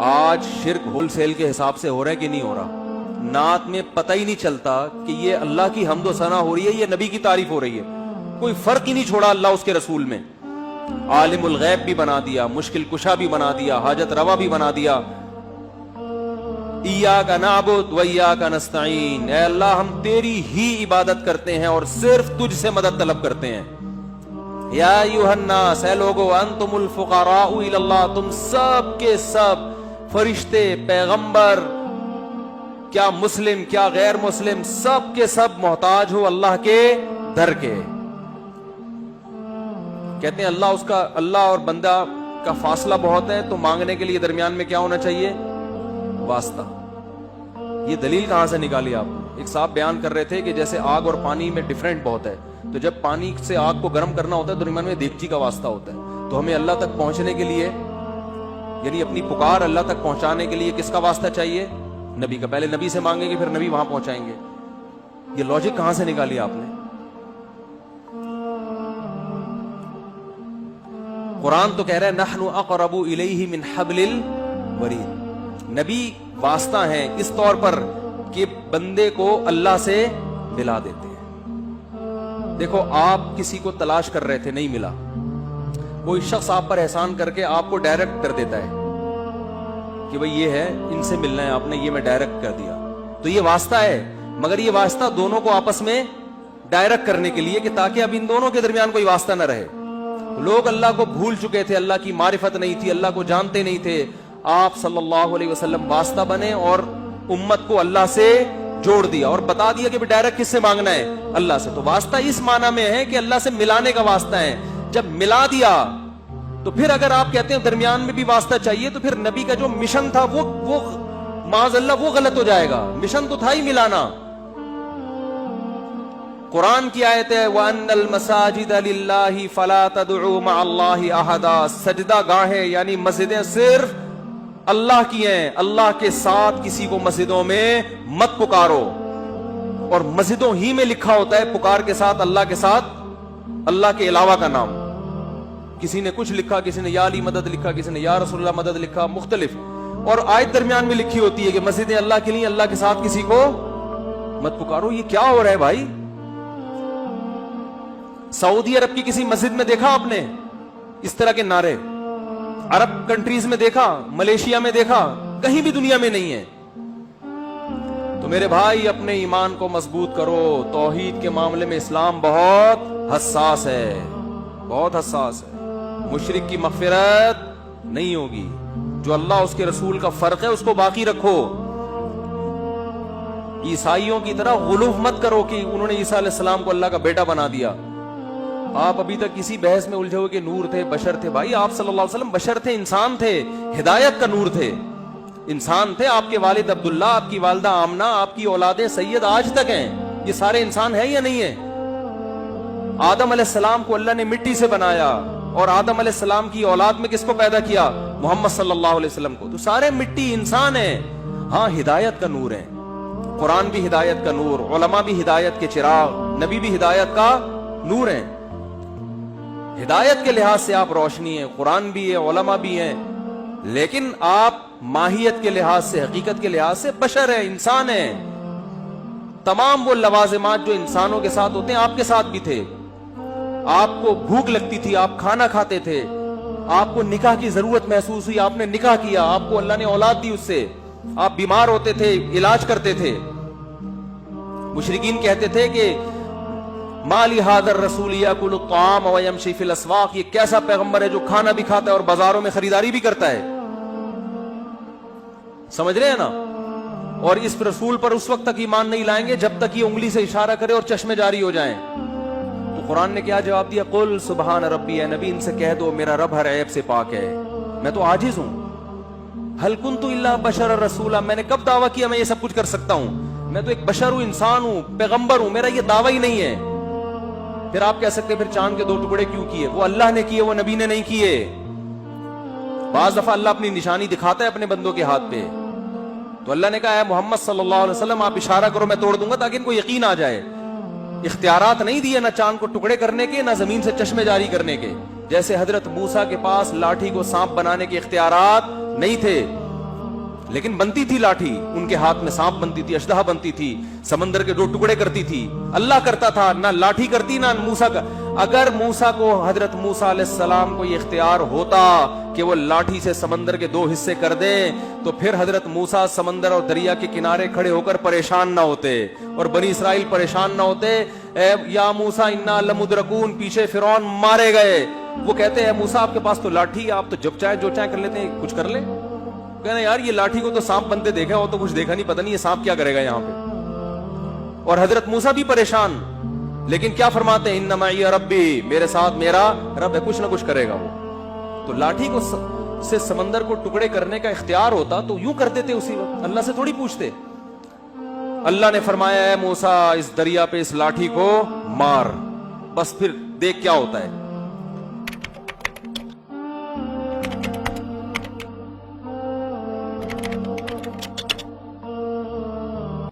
آج شرک whole cell کے حساب سے ہو رہا ہے کہ نہیں ہو رہا؟ نعت میں پتہ ہی نہیں چلتا کہ یہ اللہ کی حمد و ثنا ہو رہی ہے، یہ نبی کی تعریف ہو رہی ہے. کوئی فرق ہی نہیں چھوڑا اللہ اس کے رسول میں. عالم الغیب بھی بنا دیا، مشکل کشا بھی بنا دیا، حاجت روا بھی بنا دیا. ایاک نعبد و ایاک نستعین، اے اللہ ہم تیری ہی عبادت کرتے ہیں اور صرف تجھ سے مدد طلب کرتے ہیں. یا ایھا الناس، اے لوگو، انتم الفقراء الی اللہ، تم سب کے سب فرشتے، پیغمبر، کیا مسلم کیا غیر مسلم، سب کے سب محتاج ہو اللہ کے در کے. کہتے ہیں اللہ اور بندہ کا فاصلہ بہت ہے، تو مانگنے کے لیے درمیان میں کیا ہونا چاہیے؟ واسطہ. یہ دلیل کہاں سے نکالی آپ؟ ایک صاحب بیان کر رہے تھے کہ جیسے آگ اور پانی میں ڈیفرنٹ بہت ہے، تو جب پانی سے آگ کو گرم کرنا ہوتا ہے تو درمیان میں دیگچی کا واسطہ ہوتا ہے. تو ہمیں اللہ تک پہنچنے کے لیے، یعنی اپنی پکار اللہ تک پہنچانے کے لیے کس کا واسطہ چاہیے؟ نبی کا. پہلے نبی سے مانگیں گے، پھر نبی وہاں پہنچائیں گے. یہ لاجک کہاں سے نکالی آپ نے؟ قرآن تو کہہ رہا ہے نحن اقرب الیہ من حبل الورید. نبی واسطہ ہیں اس طور پر کہ بندے کو اللہ سے ملا دیتے ہیں. دیکھو آپ کسی کو تلاش کر رہے تھے، نہیں ملا، کوئی شخص آپ پر احسان کر کے آپ کو ڈائریکٹ کر دیتا ہے کہ بھئی یہ ہے، ان سے ملنا ہے آپ نے، یہ میں ڈائریکٹ کر دیا. تو یہ واسطہ ہے، مگر یہ واسطہ دونوں کو آپس میں ڈائریکٹ کرنے کے لیے کہ تاکہ اب ان دونوں کے درمیان کوئی واسطہ نہ رہے. لوگ اللہ کو بھول چکے تھے، اللہ کی معرفت نہیں تھی، اللہ کو جانتے نہیں تھے. آپ صلی اللہ علیہ وسلم واسطہ بنے اور امت کو اللہ سے جوڑ دیا اور بتا دیا کہ ڈائریکٹ کس سے مانگنا ہے؟ اللہ سے. تو واسطہ اس معنی میں ہے کہ اللہ سے ملانے کا واسطہ ہے. جب ملا دیا تو پھر اگر آپ کہتے ہیں درمیان میں بھی واسطہ چاہیے تو پھر نبی کا جو مشن تھا وہ معاذ اللہ وہ غلط ہو جائے گا. مشن تو تھا ہی ملانا. قرآن کی آیت ہے وَأَنَّ الْمَسَاجِدَ لِلَّهِ فَلَا تَدْعُوا مَعَ اللَّهِ أَحَدًا. سجدہ گاہیں یعنی مسجدیں صرف اللہ کی ہیں، اللہ کے ساتھ کسی کو مسجدوں میں مت پکارو. اور مسجدوں ہی میں لکھا ہوتا ہے پکار کے ساتھ اللہ کے ساتھ اللہ کے علاوہ کا نام. کسی نے کچھ لکھا، کسی نے یا علی مدد لکھا، کسی نے یا رسول اللہ مدد لکھا، مختلف. اور آیت درمیان میں لکھی ہوتی ہے کہ مسجدیں اللہ کے لیے، اللہ کے ساتھ کسی کو مت پکارو. یہ کیا ہو رہا ہے بھائی؟ سعودی عرب کی کسی مسجد میں دیکھا آپ نے اس طرح کے نعرے؟ عرب کنٹریز میں دیکھا؟ ملیشیا میں دیکھا؟ کہیں بھی دنیا میں نہیں ہے. تو میرے بھائی اپنے ایمان کو مضبوط کرو. توحید کے معاملے میں اسلام بہت حساس ہے، بہت حساس ہے. مشرک کی مغفرت نہیں ہوگی. جو اللہ اس کے رسول کا فرق ہے اس کو باقی رکھو. عیسائیوں کی طرح غلو مت کرو کہ انہوں نے عیسیٰ علیہ السلام کو اللہ کا بیٹا بنا دیا. آپ ابھی تک کسی بحث میں الجھے ہوئے کہ نور تھے، بشر تھے. بھائی آپ صلی اللہ علیہ وسلم بشر تھے، انسان تھے، ہدایت کا نور تھے، انسان تھے. آپ کے والد عبداللہ، آپ کی والدہ آمنہ، آپ کی اولاد سید آج تک ہیں. یہ سارے انسان ہیں یا نہیں ہیں؟ آدم علیہ السلام کو اللہ نے مٹی سے بنایا اور آدم علیہ السلام کی اولاد میں کس کو پیدا کیا؟ محمد صلی اللہ علیہ وسلم کو. تو سارے مٹی انسان ہیں. ہاں ہدایت کا نور ہے. قرآن بھی ہدایت کا نور، علماء بھی ہدایت کے چراغ، نبی بھی ہدایت کا نور ہیں. ہدایت کے لحاظ سے آپ روشنی ہیں، قرآن بھی ہے، علماء بھی ہیں. لیکن آپ ماہیت کے لحاظ سے، حقیقت کے لحاظ سے بشر ہیں، انسان ہیں. تمام وہ لوازمات جو انسانوں کے ساتھ ہوتے ہیں آپ کے ساتھ بھی تھے. آپ کو بھوک لگتی تھی، آپ کھانا کھاتے تھے. آپ کو نکاح کی ضرورت محسوس ہوئی، آپ نے نکاح کیا. آپ کو اللہ نے اولاد دی اس سے. آپ بیمار ہوتے تھے، علاج کرتے تھے. مشرکین کہتے تھے کہ مالی حاضر رسول یاکل الطعام ویمشی فی الاسواق. یہ کیسا پیغمبر ہے جو کھانا بھی کھاتا ہے اور بازاروں میں خریداری بھی کرتا ہے. سمجھ رہے ہیں نا؟ اور اس رسول پر اس وقت تک ایمان نہیں لائیں گے جب تک یہ انگلی سے اشارہ کرے اور چشمے جاری ہو جائیں. تو قرآن نے کیا جواب دیا؟ قل سبحان ربی. اے نبی ان سے کہہ دو میرا رب ہر عیب سے پاک ہے، میں تو عاجز ہوں. ہل کنت الا بشر رسولا. میں نے کب دعویٰ کیا میں یہ سب کچھ کر سکتا ہوں؟ میں تو ایک بشر ہوں، انسان ہوں، پیغمبر ہوں. میرا یہ دعویٰ ہی نہیں ہے. پھر آپ کہہ سکتے پھر چاند کے 2 ٹکڑے کیوں کیے؟ وہ اللہ نے کیے، وہ نبی نے نہیں کیے. بعض دفعہ اللہ اپنی نشانی دکھاتا ہے اپنے بندوں کے ہاتھ پہ. تو اللہ نے کہا ہے محمد صلی اللہ علیہ وسلم آپ اشارہ کرو میں توڑ دوں گا تاکہ ان کو یقین آ جائے. اختیارات نہیں دیے نہ چاند کو ٹکڑے کرنے کے، نہ زمین سے چشمے جاری کرنے کے. جیسے حضرت موسیٰ کے پاس لاٹھی کو سانپ بنانے کے اختیارات نہیں تھے، لیکن بنتی تھی لاٹھی ان کے ہاتھ میں، سانپ بنتی تھی، اشدہا بنتی تھی، سمندر کے 2 ٹکڑے کرتی تھی. اللہ کرتا تھا، نہ لاٹھی کرتی نہ موسیٰ کا. اگر موسیٰ کو، حضرت موسیٰ علیہ السلام کو یہ اختیار ہوتا کہ وہ لاٹھی سے سمندر کے 2 حصے کر دیں تو پھر حضرت موسیٰ سمندر اور دریا کے کنارے کھڑے ہو کر پریشان نہ ہوتے اور بنی اسرائیل پریشان نہ ہوتے. اے یا موسیٰ انا لمدرکون، پیچھے فرعون مارے گئے. وہ کہتے ہیں موسیٰ آپ کے پاس تو لاٹھی، آپ تو جب چاہے جو چاہے کر لیتے ہیں، کچھ کر لیں. کہنا یار یہ لاٹھی کو تو سانپ بنتے دیکھا ہو تو کچھ دیکھا نہیں، پتہ نہیں یہ سانپ کیا کرے گا یہاں پہ. اور حضرت موسیٰ بھی پریشان، لیکن کیا فرماتے ہیں؟ ان معی ربی، میرے ساتھ میرا رب ہے، کچھ نہ کچھ کرے گا وہ. تو لاٹھی کو سے سمندر کو ٹکڑے کرنے کا اختیار ہوتا تو یوں کرتے تھے اسی وقت، اللہ سے تھوڑی پوچھتے. اللہ نے فرمایا اے موسیٰ اس دریا پہ اس لاٹھی کو مار، بس پھر دیکھ کیا ہوتا ہے.